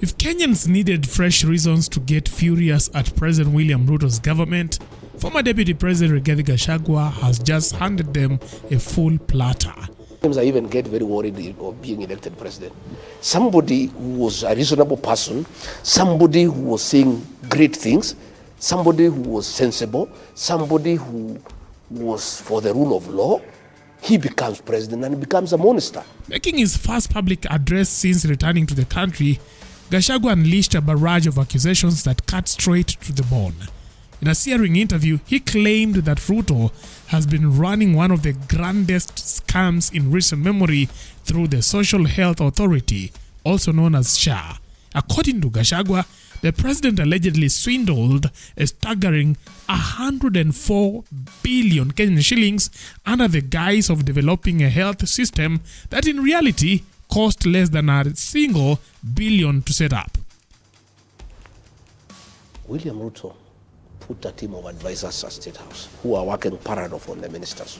If Kenyans needed fresh reasons to get furious at President William Ruto's government, former Deputy President Rigathi Gachagua has just handed them a full platter. Sometimes I even get very worried of being elected president. Somebody who was a reasonable person, somebody who was saying great things, somebody who was sensible, somebody who was for the rule of law, he becomes president and becomes a monster. Making his first public address since returning to the country, Gachagua unleashed a barrage of accusations that cut straight to the bone. In a searing interview, he claimed that Ruto has been running one of the grandest scams in recent memory through the Social Health Authority, also known as SHA. According to Gachagua, the president allegedly swindled a staggering 104 billion Kenyan shillings under the guise of developing a health system that in reality cost less than $1 billion to set up. William Ruto put a team of advisors at State House who are working parallel from the ministers.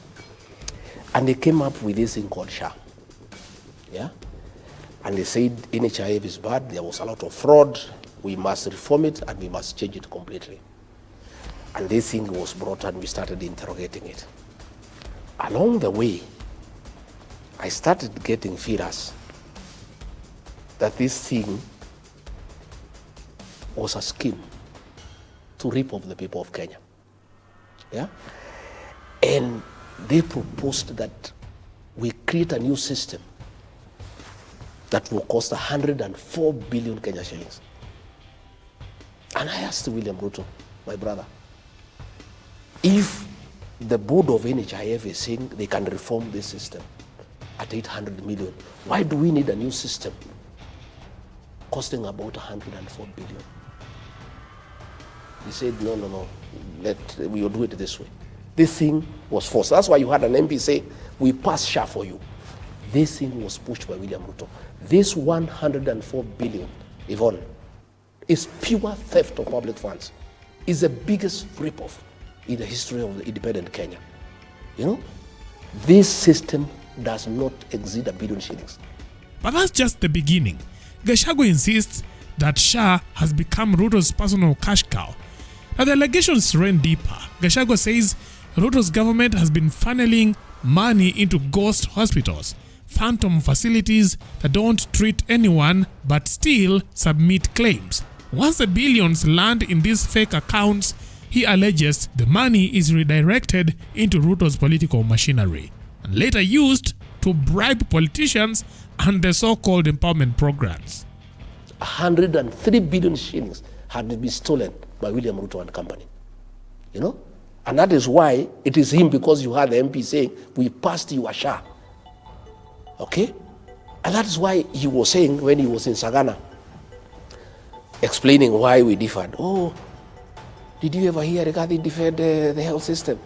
And they came up with this thing called SHA. Yeah? And they said NHIF is bad, there was a lot of fraud, we must reform it and we must change it completely. And this thing was brought and we started interrogating it. Along the way, I started getting feelers that this thing was a scheme to rip off the people of Kenya. Yeah? And they proposed that we create a new system that will cost 104 billion Kenya shillings. And I asked William Ruto, my brother, if the board of NHIF is saying they can reform this system at 800 million, why do we need a new system costing about 104 billion? He said, no, we will do it this way. This thing was forced. That's why you had an MP say, we pass SHA for you. This thing was pushed by William Ruto. This 104 billion, Yvonne, is pure theft of public funds. It's the biggest rip-off in the history of the independent Kenya. You know, this system does not exceed 1 billion shillings. But that's just the beginning. Gachagua insists that SHA has become Ruto's personal cash cow. Now the allegations ran deeper. Gachagua says Ruto's government has been funneling money into ghost hospitals, phantom facilities that don't treat anyone but still submit claims. Once the billions land in these fake accounts, he alleges the money is redirected into Ruto's political machinery and later used to bribe politicians and the so-called empowerment programs. 103 billion shillings had been stolen by William Ruto and company. You know? And that is why it is him, because you had the MP saying, we passed you a SHA. Okay? And that is why he was saying when he was in Sagana, explaining why we differed. Oh, did you ever hear Rigathi deferred the health system?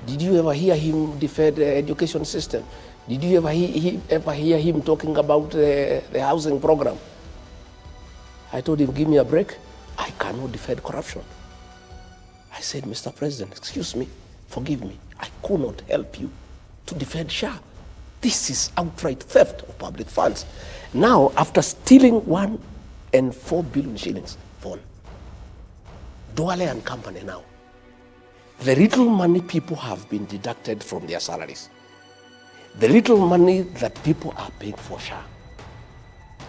Did you ever hear him defer the education system? Did you ever hear him talking about the housing program? I told him, give me a break. I cannot defend corruption. I said, Mr. President, excuse me, forgive me. I could not help you to defend SHA. This is outright theft of public funds. Now, after stealing 104 billion shillings, Duale and company now, the little money people have been deducted from their salaries, the little money that people are paying for SHA,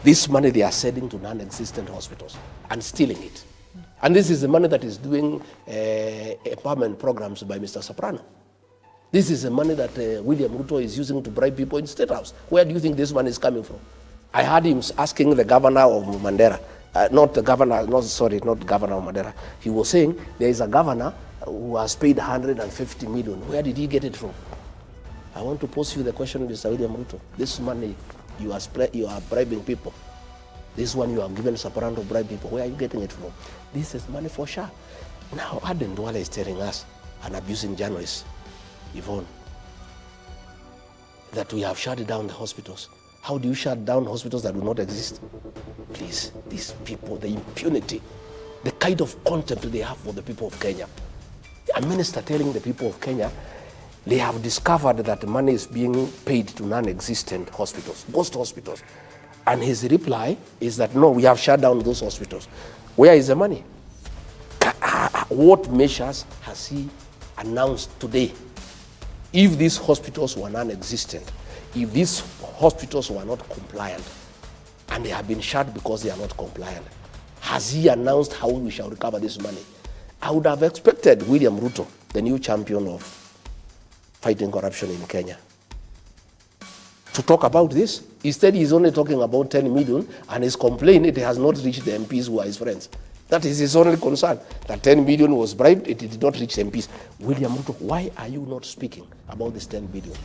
this money they are sending to non-existent hospitals and stealing it. And this is the money that is doing empowerment programs by Mr. Soprano. This is the money that William Ruto is using to bribe people in State House. Where do you think this money is coming from? I heard him asking the governor of Mandera, not governor of Mandera. He was saying there is a governor who has paid 150 million. Where did he get it from? I want to pose you the question, Mr. William Ruto. This money you are bribing people. This one you are given Soprano to bribe people. Where are you getting it from? This is money for SHA. Now Aden Duale is telling us, and abusing journalists, Yvonne, that we have shut down the hospitals. How do you shut down hospitals that do not exist? Please, these people, the impunity, the kind of contempt they have for the people of Kenya. A minister telling the people of Kenya they have discovered that money is being paid to non-existent hospitals, ghost hospitals. And his reply is that, no, we have shut down those hospitals. Where is the money? What measures has he announced today? If these hospitals were non-existent, if these hospitals were not compliant, and they have been shut because they are not compliant, has he announced how we shall recover this money? I would have expected William Ruto, the new champion of fighting corruption in Kenya, to talk about this. Instead, he's only talking about 10 million, and his complaint, it has not reached the MPs who are his friends. That is his only concern, that 10 million was bribed, it did not reach MPs. William Ruto, why are you not speaking about this 10 billion?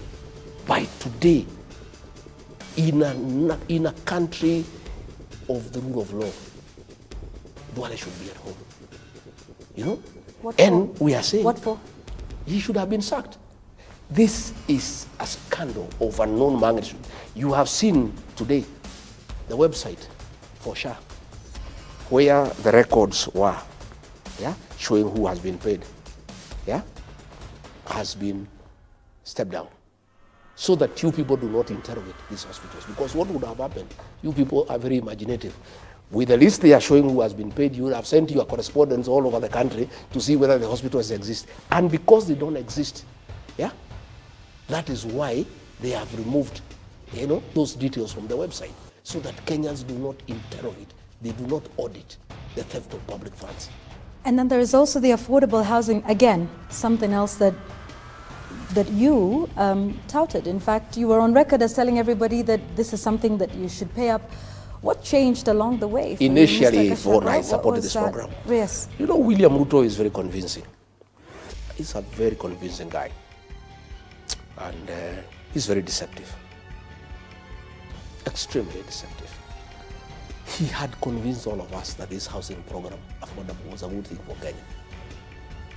By today, in a country of the rule of law, Duale should be at home. You know? What and for? We are saying, what for? He should have been sacked. This is a scandal of unknown magnitude. You have seen today the website for SHA, where the records were, yeah, showing who has been paid, yeah, has been stepped down, so that you people do not interrogate these hospitals. Because what would have happened? You people are very imaginative. With the list they are showing who has been paid, you would have sent your correspondents all over the country to see whether the hospitals exist. And because they don't exist, yeah, that is why they have removed, you know, those details from the website, so that Kenyans do not interrogate, they do not audit the theft of public funds. And then there is also the affordable housing, again, something else that you touted. In fact, you were on record as telling everybody that this is something that you should pay up. What changed along the way? Initially, when I supported this program, yes. You know, William Ruto is very convincing. He's a very convincing guy. And he's very deceptive. Extremely deceptive. He had convinced all of us that this housing program, affordable, was a good thing for Kenya.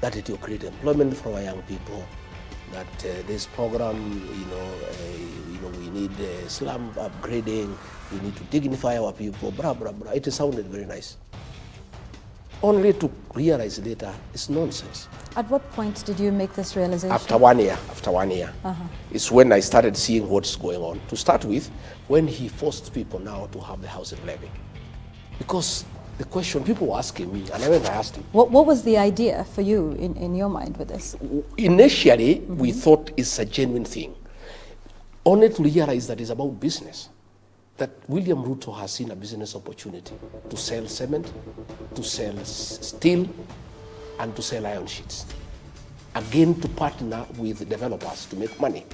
That it will create employment for our young people. That this program, we need slum upgrading, we need to dignify our people, blah, blah, blah. It sounded very nice. Only to realize later, it's nonsense. At what point did you make this realization? After 1 year. It's when I started seeing what's going on. To start with, when he forced people now to have the housing levy. Because the question people were asking me, and I went and asked him. What was the idea for you in your mind with this? Initially, we thought it's a genuine thing. Only to realize that it's about business. That William Ruto has seen a business opportunity to sell cement, to sell steel, and to sell iron sheets. Again, to partner with developers to make money.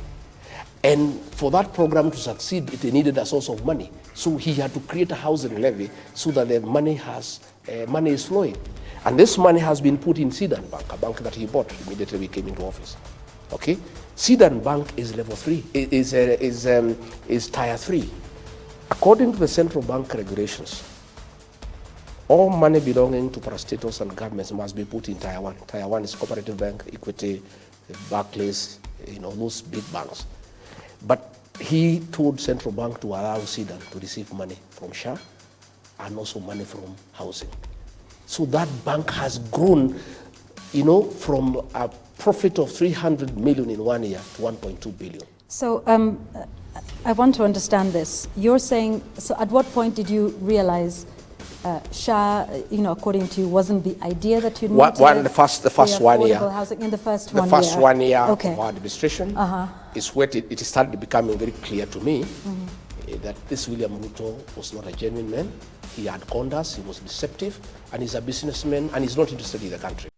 And for that program to succeed, it needed a source of money. So he had to create a housing levy so that the money is flowing. And this money has been put in Sidan Bank, a bank that he bought immediately we came into office. Okay? Sidan Bank is level 3, is tier 3. According to the central bank regulations, all money belonging to parastatals and governments must be put in tier 1. Tier 1 is Cooperative Bank, Equity, Barclays, those big banks. But he told central bank to allow Sidan to receive money from SHA and also money from housing. So that bank has grown, from a profit of 300 million in 1 year to 1.2 billion. So I want to understand this. You're saying, so at what point did you realize SHA, according to you, wasn't the idea that you needed? The first 1 year. Housing in the first 1 year. The first 1 year okay. of our administration is where it started becoming very clear to me that this William Ruto was not a genuine man. He had conned us, he was deceptive, and he's a businessman, and he's not interested in the country.